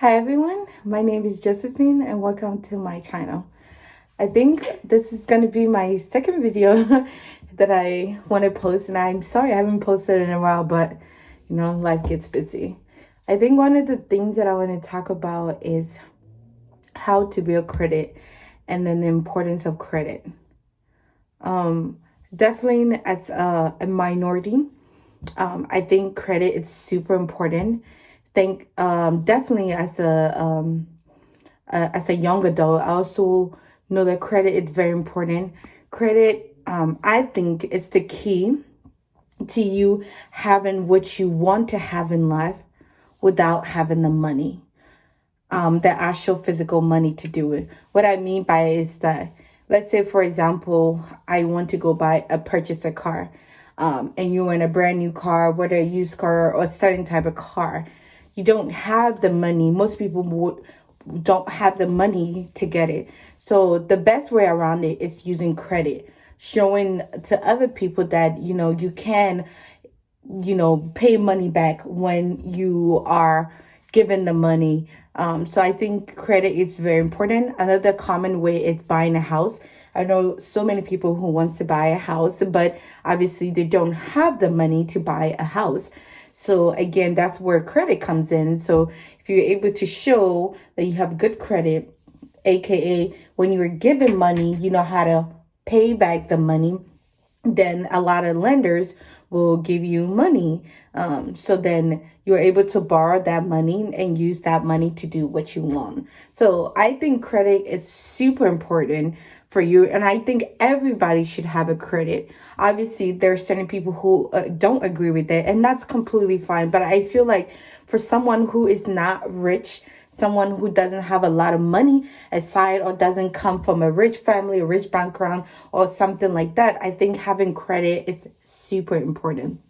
Hi everyone, my name is Josephine and welcome to my channel. I think this is going to be my second video that I want to post, and I'm sorry I haven't posted in a while, but life gets busy. I think one of the things that I want to talk about is how to build credit and then the importance of credit. Definitely as a minority, I think credit is super important. Think definitely as a young adult, I also know that credit is very important. Credit, I think, it's the key to you having what you want to have in life without having the money, the actual physical money to do it. What I mean by it is that, let's say, for example, I want to go purchase a car, and you want a brand new car, whether a used car or a certain type of car. You don't have the money. Most people don't have the money to get it. So the best way around it is using credit, showing to other people that you can pay money back when you are given the money. So I think credit is very important. Another common way is buying a house. I know so many people who wants to buy a house, but obviously they don't have the money to buy a house. So again, that's where credit comes in. So if you're able to show that you have good credit, aka when you're given money, you know how to pay back the money, then a lot of lenders will give you money. So then you're able to borrow that money and use that money to do what you want. So I think credit is super important for you. And I think everybody should have a credit. Obviously, there are certain people who don't agree with it, and that's completely fine. But I feel like for someone who is not rich, someone who doesn't have a lot of money aside or doesn't come from a rich family, a rich background or something like that, I think having credit is super important.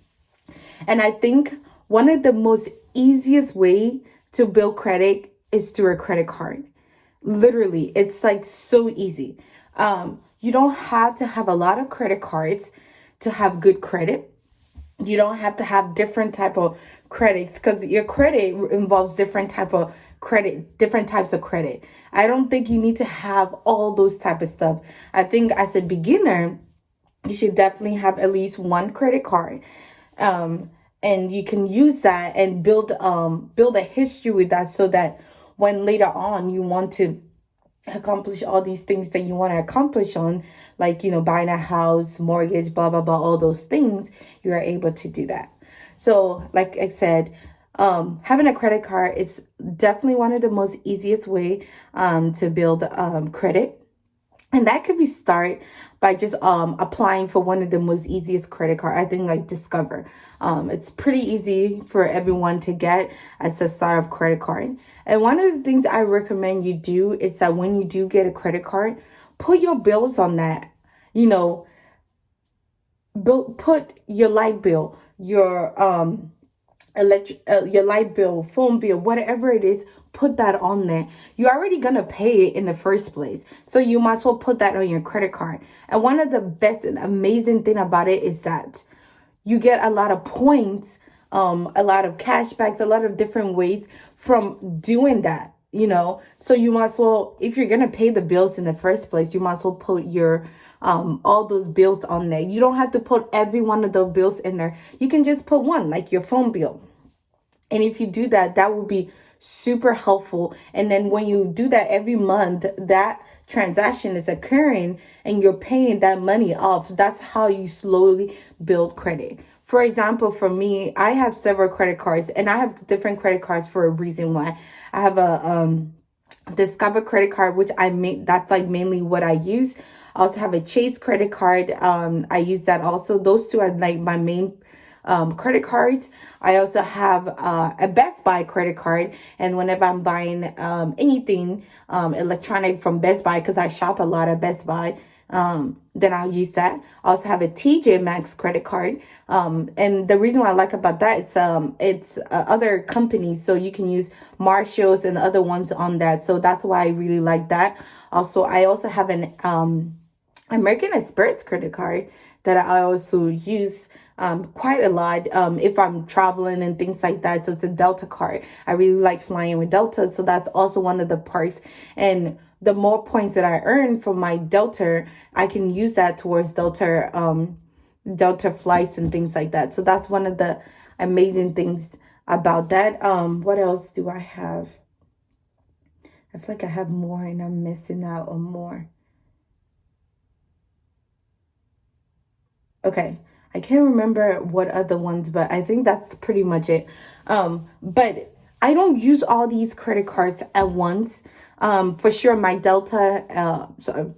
And I think one of the most easiest way to build credit is through a credit card. Literally, it's like so easy. You don't have to have a lot of credit cards to have good credit. You don't have to have different type of credits because your credit involves different types of credit. I don't think you need to have all those type of stuff. I think as a beginner, you should definitely have at least one credit card. And you can use that and build a history with that, so that when later on you want to accomplish all these things that you want to accomplish on, like buying a house, mortgage, blah blah blah, all those things, you are able to do that. So like I said, having a credit card is definitely one of the most easiest way to build credit. And that could be start by just applying for one of the most easiest credit card. I think like Discover. It's pretty easy for everyone to get as a startup credit card. And one of the things I recommend you do is that when you do get a credit card, put your bills on that. You know, put your light bill, your light bill, phone bill, whatever it is, put that on there. You're already gonna pay it in the first place, so you might as well put that on your credit card. And one of the best and amazing thing about it is that you get a lot of points, a lot of cashbacks, a lot of different ways from doing that. So you might as well, if you're gonna pay the bills in the first place, you might as well put your all those bills on there. You don't have to put every one of those bills in there. You can just put one, like your phone bill. And if you do that, that will be super helpful. And then when you do that every month, that transaction is occurring and you're paying that money off. That's how you slowly build credit. For example, for me, I have several credit cards, and I have different credit cards for a reason why. I have a Discover credit card, which that's like mainly what I use. I also have a Chase credit card. I use that also. Those two are like my main credit cards. I also have a Best Buy credit card, and whenever I'm buying anything electronic from Best Buy, because I shop a lot at Best Buy, then I'll use that. I also have a TJ Maxx credit card, and the reason why I like about that, it's other companies, so you can use Marshalls and other ones on that. So that's why I really like that. Also, I also have an American Express credit card that I also use quite a lot if I'm traveling and things like that. So it's a Delta card. I really like flying with Delta, so that's also one of the perks. And the more points that I earn from my Delta, I can use that towards Delta flights and things like that. So that's one of the amazing things about that. What else do I have? I feel like I have more and I'm missing out on more. Okay. I can't remember what other ones, but I think that's pretty much it. But I don't use all these credit cards at once. For sure, my Delta,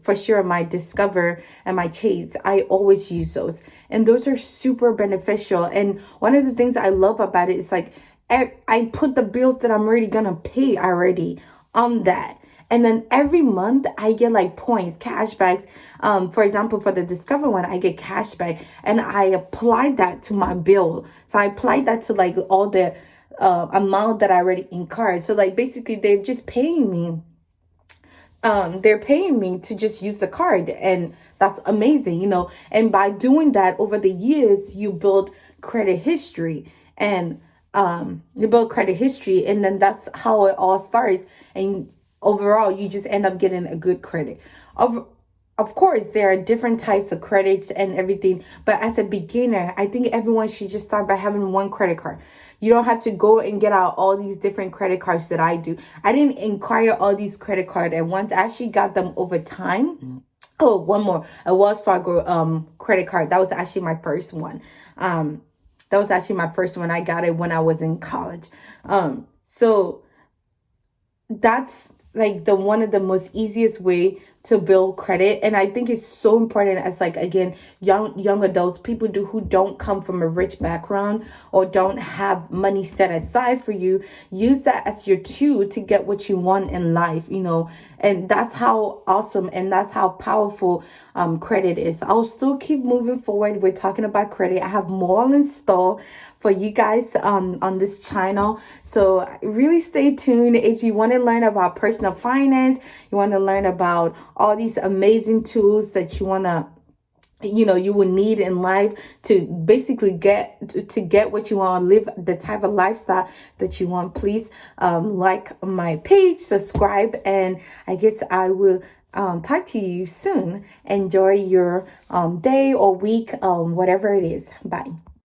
for sure, my Discover and my Chase, I always use those. And those are super beneficial. And one of the things I love about it is like, I put the bills that I'm already gonna pay already on that. And then every month I get like points, cashbacks. For example, for the Discover one, I get cashback and I applied that to my bill. So I applied that to like all the amount that I already incurred. So like basically they're just paying me. They're paying me to just use the card, and that's amazing, you know. And by doing that over the years, you build credit history, and and then that's how it all starts. And overall, you just end up getting a good credit. Of course, there are different types of credits and everything, but as a beginner, I think everyone should just start by having one credit card. You don't have to go and get out all these different credit cards that I do. I didn't inquire all these credit cards at once. I actually got them over time. Oh, one more. A Wells Fargo credit card. That was actually my first one. I got it when I was in college. So that's like the one of the most easiest way to build credit. And I think it's so important as like, again, young adults, people who don't come from a rich background or don't have money set aside for you. Use that as your tool to get what you want in life, you know. And that's how awesome and that's how powerful credit is. I'll still keep moving forward. We're talking about credit. I have more in store for you guys on this channel. So really stay tuned. If you want to learn about personal finance, you want to learn about all these amazing tools that you want to, you know, you will need in life to basically get what you want, live the type of lifestyle that you want, please like my page, subscribe, and I guess I will talk to you soon. Enjoy your day or week, whatever it is. Bye.